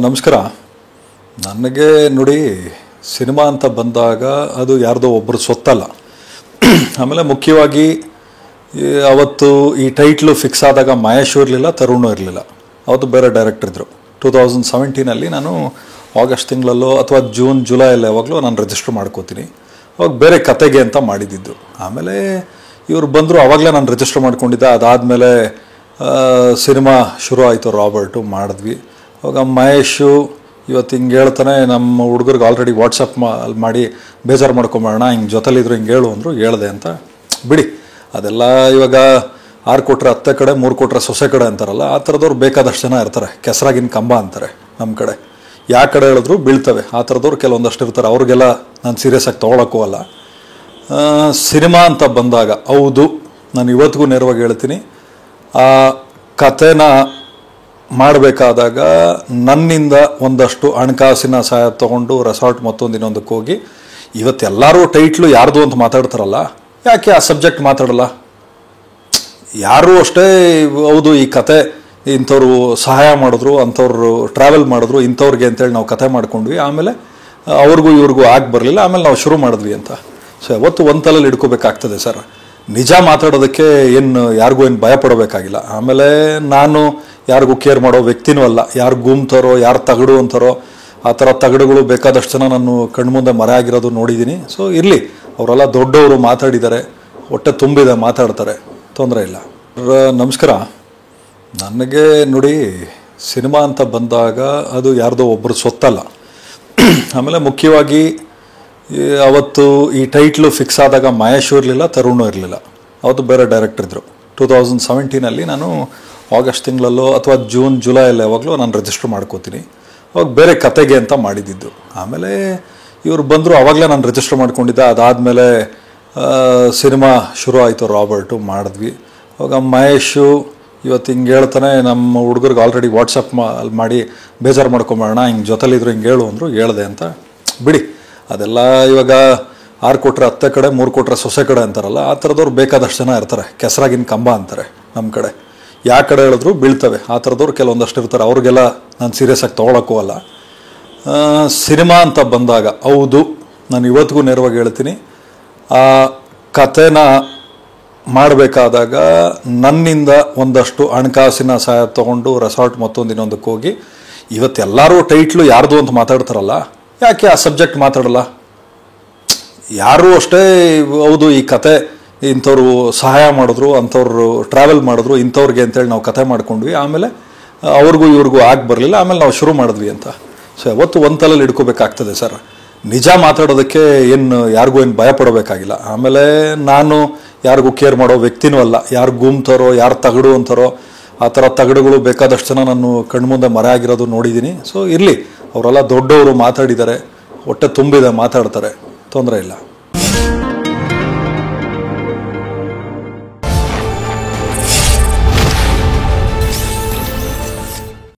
ನಮಸ್ಕಾರ. ನನಗೆ ನೋಡಿ, ಸಿನಿಮಾ ಅಂತ ಬಂದಾಗ ಅದು ಯಾರ್ದೋ ಒಬ್ಬರು ಸೊತ್ತಲ್ಲ. ಆಮೇಲೆ ಮುಖ್ಯವಾಗಿ ಅವತ್ತು ಈ ಟೈಟ್ಲು ಫಿಕ್ಸ್ ಆದಾಗ ಮಹೇಶ್ ಇರಲಿಲ್ಲ, ತರುಣು ಇರಲಿಲ್ಲ. ಅವತ್ತು ಬೇರೆ ಡೈರೆಕ್ಟರ್ ಇದ್ದರು. 2017 ನಾನು ಆಗಸ್ಟ್ ತಿಂಗಳಲ್ಲೋ ಅಥವಾ ಜೂನ್ ಜುಲೈಯಲ್ಲಿ ಯಾವಾಗಲೂ ನಾನು ರಿಜಿಸ್ಟರ್ ಮಾಡ್ಕೋತೀನಿ. ಅವಾಗ ಬೇರೆ ಕತೆಗೆ ಅಂತ ಮಾಡಿದ್ದಿದ್ದು. ಆಮೇಲೆ ಇವರು ಬಂದರು, ಆವಾಗಲೇ ನಾನು ರಿಜಿಸ್ಟರ್ ಮಾಡ್ಕೊಂಡಿದ್ದೆ. ಅದಾದಮೇಲೆ ಸಿನಿಮಾ ಶುರು ಆಯಿತು, ರಾಬರ್ಟು ಮಾಡಿದ್ವಿ. ಅವಾಗ ಮಹೇಶು ಇವತ್ತು ಹಿಂಗೆ ಹೇಳ್ತಾನೆ, ನಮ್ಮ ಹುಡುಗರಿಗೆ ಆಲ್ರೆಡಿ ವಾಟ್ಸಪ್ ಮಾಡಿ ಬೇಜಾರು ಮಾಡ್ಕೊಂಬೇಡ, ಹಿಂಗೆ ಜೊತೆಲಿದ್ರು ಹಿಂಗೆ ಹೇಳು ಅಂದರು. ಹೇಳ್ದೆ ಅಂತ ಬಿಡಿ. ಅದೆಲ್ಲ ಇವಾಗ 6 ಕೊಟ್ರೆ 10 ಕಡೆ, 3 ಕೊಟ್ರೆ ಸೊಸೆ ಕಡೆ ಅಂತಾರಲ್ಲ, ಆ ಥರದವ್ರು ಬೇಕಾದಷ್ಟು ಜನ ಇರ್ತಾರೆ. ಕೆಸರಾಗಿನ ಕಂಬ ಅಂತಾರೆ ನಮ್ಮ ಕಡೆ. ಯಾವ ಕಡೆ ಹೇಳಿದ್ರು ಬೀಳ್ತವೆ. ಆ ಥರದವ್ರು ಕೆಲವೊಂದಷ್ಟು ಇರ್ತಾರೆ. ಅವ್ರಿಗೆಲ್ಲ ನಾನು ಸೀರಿಯಸ್ಸಾಗಿ ತೊಗೊಳಕ್ಕೂ ಅಲ್ಲ. ಸಿನಿಮಾ ಅಂತ ಬಂದಾಗ ಹೌದು, ನಾನು ಇವತ್ತಿಗೂ ನೇರವಾಗಿ ಹೇಳ್ತೀನಿ, ಆ ಕಥೆನ ಮಾಡಬೇಕಾದಾಗ ನನ್ನಿಂದ ಒಂದಷ್ಟು ಹಣಕಾಸಿನ ಸಹಾಯ ತೊಗೊಂಡು ರೆಸಾರ್ಟ್ ಮತ್ತೊಂದು ಇನ್ನೊಂದಕ್ಕೆ ಹೋಗಿ, ಇವತ್ತೆಲ್ಲರೂ ಟೈಟ್ಲು ಯಾರ್ದು ಅಂತ ಮಾತಾಡ್ತಾರಲ್ಲ, ಯಾಕೆ ಆ ಸಬ್ಜೆಕ್ಟ್ ಮಾತಾಡಲ್ಲ? ಯಾರೂ ಅಷ್ಟೇ, ಹೌದು ಈ ಕತೆ ಇಂಥವ್ರು ಸಹಾಯ ಮಾಡಿದ್ರು, ಅಂಥವ್ರು ಟ್ರಾವೆಲ್ ಮಾಡಿದ್ರು, ಇಂಥವ್ರಿಗೆ ಅಂತೇಳಿ ನಾವು ಕತೆ ಮಾಡ್ಕೊಂಡ್ವಿ. ಆಮೇಲೆ ಅವ್ರಿಗೂ ಇವ್ರಿಗೂ ಆಗಿ ಬರಲಿಲ್ಲ, ಆಮೇಲೆ ನಾವು ಶುರು ಮಾಡಿದ್ವಿ ಅಂತ. ಸೊ ಯಾವತ್ತು ಒಂದು ತಲೆಯಲ್ಲಿ ಇಟ್ಕೋಬೇಕಾಗ್ತದೆ ಸರ್. ನಿಜ ಮಾತಾಡೋದಕ್ಕೆ ಯಾರಿಗೂ ಭಯ ಪಡಬೇಕಾಗಿಲ್ಲ. ಆಮೇಲೆ ನಾನು ಯಾರಿಗೂ ಕೇರ್ ಮಾಡೋ ವ್ಯಕ್ತಿನೂ ಅಲ್ಲ. ಯಾರು ಗುಮ್ತಾರೋ, ಯಾರು ತಗಡು ಅಂತಾರೋ, ಆ ಥರ ತಗಡುಗಳು ಬೇಕಾದಷ್ಟು ಜನ ನಾನು ಕಣ್ಮುಂದೆ ಮರೆ ಆಗಿರೋದು ನೋಡಿದ್ದೀನಿ. ಸೊ ಇರಲಿ, ಅವರೆಲ್ಲ ದೊಡ್ಡವರು, ಮಾತಾಡಿದ್ದಾರೆ, ಹೊಟ್ಟೆ ತುಂಬಿದೆ, ಮಾತಾಡ್ತಾರೆ, ತೊಂದರೆ ಇಲ್ಲ. ನಮಸ್ಕಾರ. ನನಗೆ ನೋಡಿ, ಸಿನಿಮಾ ಅಂತ ಬಂದಾಗ ಅದು ಯಾರ್ದೋ ಒಬ್ಬರು ಸೊತ್ತಲ್ಲ. ಆಮೇಲೆ ಮುಖ್ಯವಾಗಿ ಅವತ್ತು ಈ ಟೈಟ್ಲು ಫಿಕ್ಸ್ ಆದಾಗ ಮಹೇಶ್ ಇರಲಿಲ್ಲ, ತರುಣು ಇರಲಿಲ್ಲ. ಅವತ್ತು ಬೇರೆ ಡೈರೆಕ್ಟರ್ ಇದ್ದರು. 2017 ನಾನು ಆಗಸ್ಟ್ ತಿಂಗಳಲ್ಲೋ ಅಥವಾ ಜೂನ್ ಜುಲೈಯಲ್ಲಿ ಯಾವಾಗಲೂ ನಾನು ರಿಜಿಸ್ಟರ್ ಮಾಡ್ಕೋತೀನಿ. ಅವಾಗ ಬೇರೆ ಕತೆಗೆ ಅಂತ ಮಾಡಿದ್ದಿದ್ದು. ಆಮೇಲೆ ಇವರು ಬಂದರು, ಆವಾಗಲೇ ನಾನು ರಿಜಿಸ್ಟರ್ ಮಾಡ್ಕೊಂಡಿದ್ದೆ. ಅದಾದಮೇಲೆ ಸಿನಿಮಾ ಶುರು ಆಯಿತು, ರಾಬರ್ಟು ಮಾಡಿದ್ವಿ. ಅವಾಗ ಮಹೇಶು ಇವತ್ತು ಹಿಂಗೆ ಹೇಳ್ತಾನೆ, ನಮ್ಮ ಹುಡುಗರಿಗೆ ಆಲ್ರೆಡಿ ವಾಟ್ಸಪ್ ಮಾಡಿ ಬೇಜಾರು ಮಾಡ್ಕೊಂಬೇಡ, ಹಿಂಗೆ ಜೊತೆಲಿದ್ರು ಹಿಂಗೆ ಹೇಳು ಅಂದರು. ಹೇಳ್ದೆ ಅಂತ ಬಿಡಿ. ಅದೆಲ್ಲ ಇವಾಗ 6 ಕೊಟ್ರೆ 10 ಕಡೆ, 3 ಕೊಟ್ರೆ ಸೊಸೆ ಕಡೆ ಅಂತಾರಲ್ಲ, ಆ ಥರದವ್ರು ಬೇಕಾದಷ್ಟು ಜನ ಇರ್ತಾರೆ. ಕೆಸರಾಗಿನ ಕಂಬ ಅಂತಾರೆ ನಮ್ಮ ಕಡೆ. ಯಾವ ಕಡೆ ಹೇಳಿದ್ರು ಬೀಳ್ತವೆ. ಆ ಥರದವ್ರು ಕೆಲವೊಂದಷ್ಟು ಇರ್ತಾರೆ. ಅವ್ರಿಗೆಲ್ಲ ನಾನು ಸೀರಿಯಸ್ಸಾಗಿ ತೊಗೊಳಕ್ಕೂ ಅಲ್ಲ. ಸಿನಿಮಾ ಅಂತ ಬಂದಾಗ ಹೌದು, ನಾನು ಇವತ್ತಿಗೂ ನೇರವಾಗಿ ಹೇಳ್ತೀನಿ, ಆ ಕಥೆನ ಮಾಡಬೇಕಾದಾಗ ನನ್ನಿಂದ ಒಂದಷ್ಟು ಹಣಕಾಸಿನ ಸಹಾಯ ತೊಗೊಂಡು ರೆಸಾರ್ಟ್ ಮತ್ತೊಂದು ಇನ್ನೊಂದಕ್ಕೆ ಹೋಗಿ, ಇವತ್ತೆಲ್ಲರೂ ಟೈಟ್ಲು ಯಾರ್ದು ಅಂತ ಮಾತಾಡ್ತಾರಲ್ಲ, ಯಾಕೆ ಆ ಸಬ್ಜೆಕ್ಟ್ ಮಾತಾಡಲ್ಲ? ಯಾರೂ ಅಷ್ಟೇ, ಹೌದು ಈ ಕತೆ ಇಂಥವ್ರು ಸಹಾಯ ಮಾಡಿದ್ರು, ಅಂಥವ್ರು ಟ್ರಾವೆಲ್ ಮಾಡಿದ್ರು, ಇಂಥವ್ರಿಗೆ ಅಂತೇಳಿ ನಾವು ಕತೆ ಮಾಡ್ಕೊಂಡ್ವಿ. ಆಮೇಲೆ ಅವ್ರಿಗೂ ಇವ್ರಿಗೂ ಆಗಿ ಬರಲಿಲ್ಲ, ಆಮೇಲೆ ನಾವು ಶುರು ಮಾಡಿದ್ವಿ ಅಂತ. ಸೊ ಯಾವತ್ತು ಒಂದು ತಲೆಯಲ್ಲಿ ಇಟ್ಕೋಬೇಕಾಗ್ತದೆ ಸರ್. ನಿಜ ಮಾತಾಡೋದಕ್ಕೆ ಯಾರಿಗೂ ಭಯ ಪಡಬೇಕಾಗಿಲ್ಲ. ಆಮೇಲೆ ನಾನು ಯಾರಿಗೂ ಕೇರ್ ಮಾಡೋ ವ್ಯಕ್ತಿನೂ ಅಲ್ಲ. ಯಾರು ಗುಮ್ತಾರೋ, ಯಾರು ತಗಡು ಅಂತಾರೋ, ಆ ಥರ ತಗಡುಗಳು ಬೇಕಾದಷ್ಟು ಜನ ನಾನು ಕಣ್ಮುಂದೆ ಮರೆ ಆಗಿರೋದು ನೋಡಿದ್ದೀನಿ. ಸೊ ಇರಲಿ, ಅವರೆಲ್ಲ ದೊಡ್ಡವರು, ಮಾತಾಡಿದ್ದಾರೆ, ಹೊಟ್ಟೆ ತುಂಬಿದೆ, ಮಾತಾಡ್ತಾರೆ, ತೊಂದರೆ ಇಲ್ಲ.